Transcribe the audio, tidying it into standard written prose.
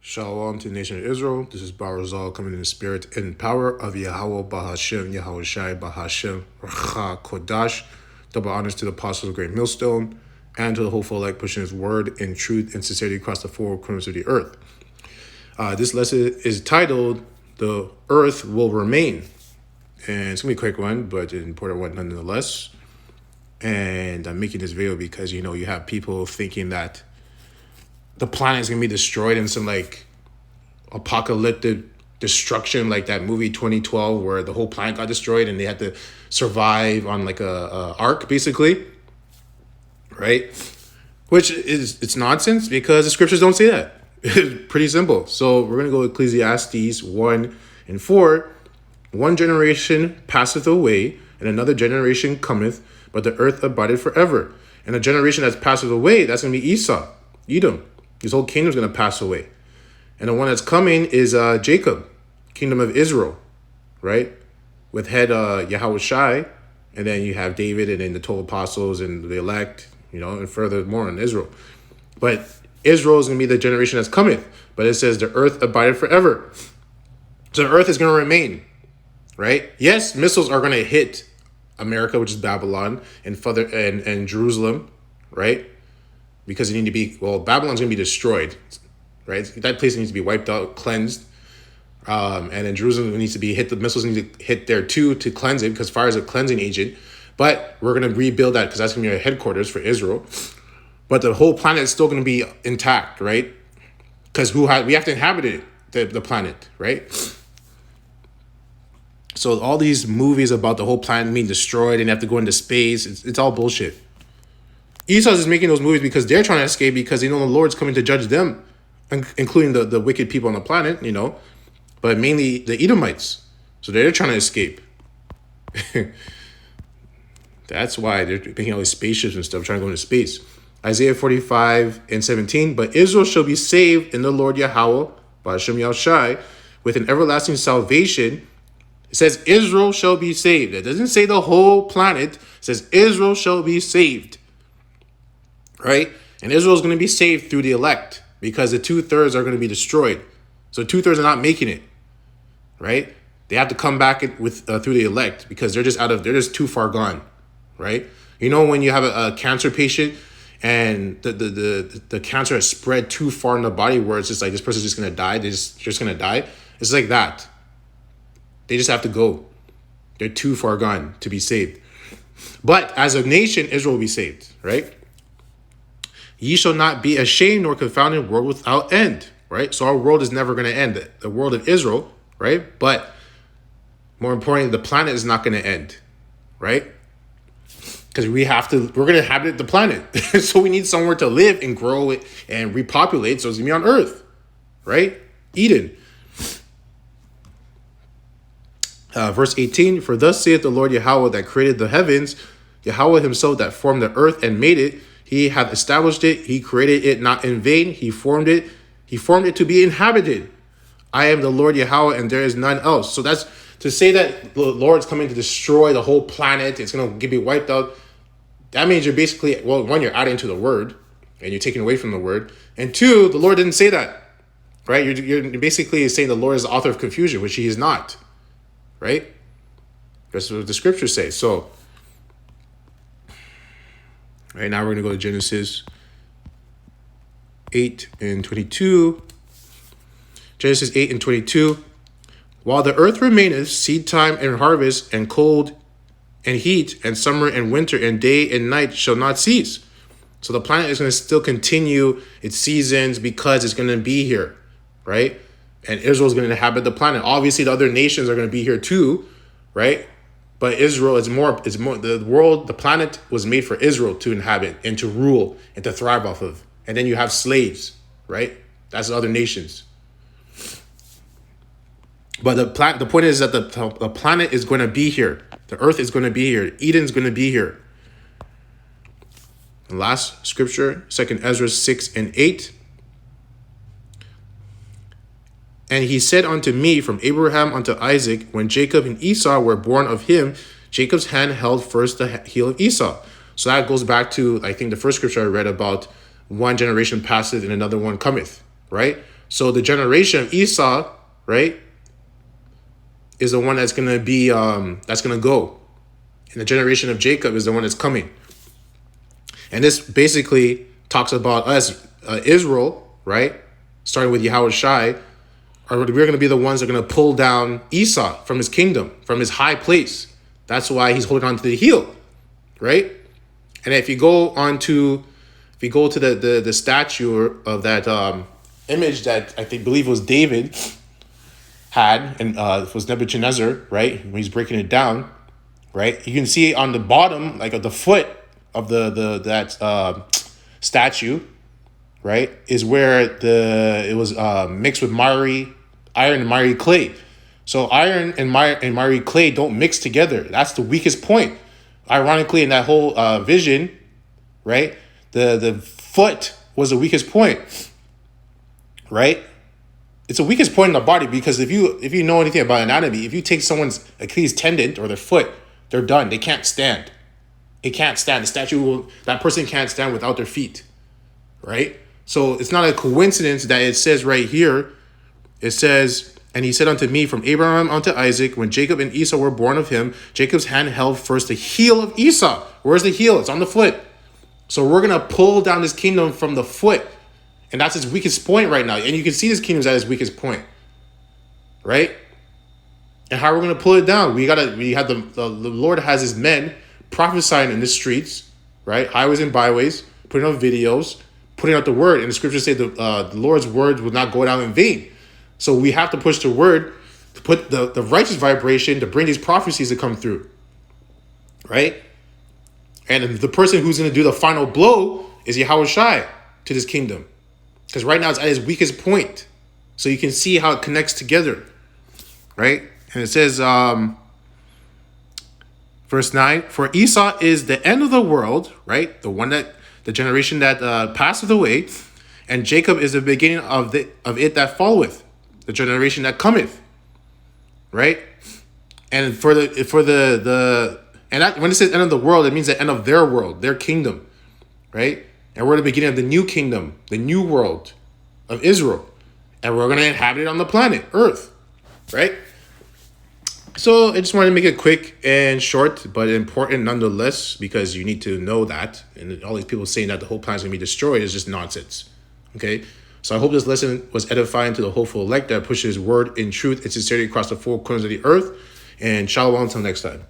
Shalom to the nation of Israel. This is Barazal coming in the spirit and power of Yahweh Bahashem, Yahweh Shai Bahashem, Racha Kodash. Double honors to the apostles of Great Millstone and to the whole elect pushing his word in truth and sincerity across the four corners of the earth. This lesson is titled, The Earth Will Remain. And it's going to be a quick one, but an important one nonetheless. And I'm making this video because, you have people thinking that the planet is going to be destroyed in some apocalyptic destruction, like that movie 2012 where the whole planet got destroyed and they had to survive on a ark, basically, right? Which it's nonsense because the scriptures don't say that. It's pretty simple. So we're going to go Ecclesiastes 1:4. One generation passeth away and another generation cometh, but the earth abideth forever. And the generation that's passeth away, that's going to be Esau, Edom. His whole kingdom's going to pass away. And the one that's coming is Jacob, kingdom of Israel, right? With head Yahweh Shai, and then you have David and then the 12 apostles and the elect, and furthermore in Israel. But Israel is going to be the generation that's coming. But it says the earth abideth forever. So the earth is going to remain, right? Yes, missiles are going to hit America, which is Babylon, and Jerusalem, right? Because Babylon's going to be destroyed, right? That place needs to be wiped out, cleansed. And then Jerusalem needs to be hit. The missiles need to hit there too to cleanse it because fire is a cleansing agent. But we're going to rebuild that because that's going to be our headquarters for Israel. But the whole planet is still going to be intact, right? Because we have to inhabit the planet, right? So all these movies about the whole planet being destroyed and have to go into space, it's all bullshit. Esau's is making those movies because they're trying to escape because they know the Lord's coming to judge them, including the wicked people on the planet, but mainly the Edomites. So they're trying to escape. That's why they're making all these spaceships and stuff, trying to go into space. Isaiah 45:17, but Israel shall be saved in the Lord Yahweh, Ba'ashem Yahushai, with an everlasting salvation. It says Israel shall be saved. It doesn't say the whole planet. It says Israel shall be saved. Right? And Israel is going to be saved through the elect because the 2/3 are going to be destroyed. So 2/3 are not making it. Right? They have to come back through the elect because they're just too far gone. Right? When you have a cancer patient and the cancer has spread too far in the body where it's just like this person's just going to die. They're just going to die. It's like that. They just have to go. They're too far gone to be saved. But as a nation, Israel will be saved. Right? Ye shall not be ashamed nor confounded, world without end, right? So our world is never going to end. The world of Israel, right? But more importantly, the planet is not going to end, right? Because we're going to inhabit the planet. So we need somewhere to live and grow it and repopulate. So it's going to be on earth, right? Eden. Verse 18, for thus saith the Lord Yahweh that created the heavens, Yahweh himself that formed the earth and made it. He hath established it. He created it not in vain. He formed it. He formed it to be inhabited. I am the Lord Yahweh, and there is none else. So that's to say that the Lord's coming to destroy the whole planet. It's going to be wiped out. That means you're basically, one, you're adding to the word, and you're taking away from the word. And two, the Lord didn't say that, right? You're basically saying the Lord is the author of confusion, which he is not, right? That's what the scriptures say. So, right now we're going to go to Genesis 8:22. Genesis 8:22. While the earth remaineth, seed time and harvest, and cold and heat, and summer and winter, and day and night shall not cease. So the planet is going to still continue its seasons because it's going to be here, right? And Israel is going to inhabit the planet. Obviously, the other nations are going to be here too, right? But Israel is more, the world, the planet was made for Israel to inhabit and to rule and to thrive off of. And then you have slaves, right? That's the other nations. But the point is that the planet is going to be here. The earth is going to be here. Eden's going to be here. The last scripture, 2 Ezra 6:8. And he said unto me, from Abraham unto Isaac, when Jacob and Esau were born of him, Jacob's hand held first the heel of Esau. So that goes back to, I think, the first scripture I read about one generation passeth and another one cometh, right? So the generation of Esau, right, is the one that's going to be, that's going to go. And the generation of Jacob is the one that's coming. And this basically talks about us, Israel, right, starting with Yahweh Shai, we're going to be the ones that are going to pull down Esau from his kingdom, from his high place. That's why he's holding on to the heel, right? And if you go to the statue of that image that I believe was David had, and it was Nebuchadnezzar, right? When he's breaking it down, right? You can see on the bottom, like at the foot of that statue, right, is where it was mixed with iron and miry clay. So iron and miry clay don't mix together. That's the weakest point. Ironically, in that whole vision, right, the foot was the weakest point, right? It's the weakest point in the body because if you know anything about anatomy, if you take someone's Achilles tendon or their foot, they're done. They can't stand. It can't stand. That person can't stand without their feet, right? So it's not a coincidence that it says right here, it says, and he said unto me, from Abraham unto Isaac, when Jacob and Esau were born of him, Jacob's hand held first the heel of Esau. Where's the heel? It's on the foot. So we're going to pull down this kingdom from the foot. And that's its weakest point right now. And you can see this kingdom's at its weakest point, right? And how are we going to pull it down? We have the Lord has his men prophesying in the streets, right? Highways and byways, putting out videos, putting out the word. And the scriptures say the Lord's word will not go down in vain. So we have to push the word to put the righteous vibration to bring these prophecies to come through, right? And the person who's going to do the final blow is Yahweh Shai to this kingdom. Because right now it's at its weakest point. So you can see how it connects together, right? And it says, verse 9, for Esau is the end of the world, right? The generation that passeth away, and Jacob is the beginning of it that followeth, the generation that cometh, right? And when it says end of the world, it means the end of their world, their kingdom, right? And we're at the beginning of the new kingdom, the new world of Israel. And we're going to inhabit it on the planet, Earth, right? So I just wanted to make it quick and short, but important nonetheless, because you need to know that. And all these people saying that the whole planet is going to be destroyed is just nonsense, okay? So I hope this lesson was edifying to the hopeful elect that pushes word in truth and sincerity across the four corners of the earth. And shalom until next time.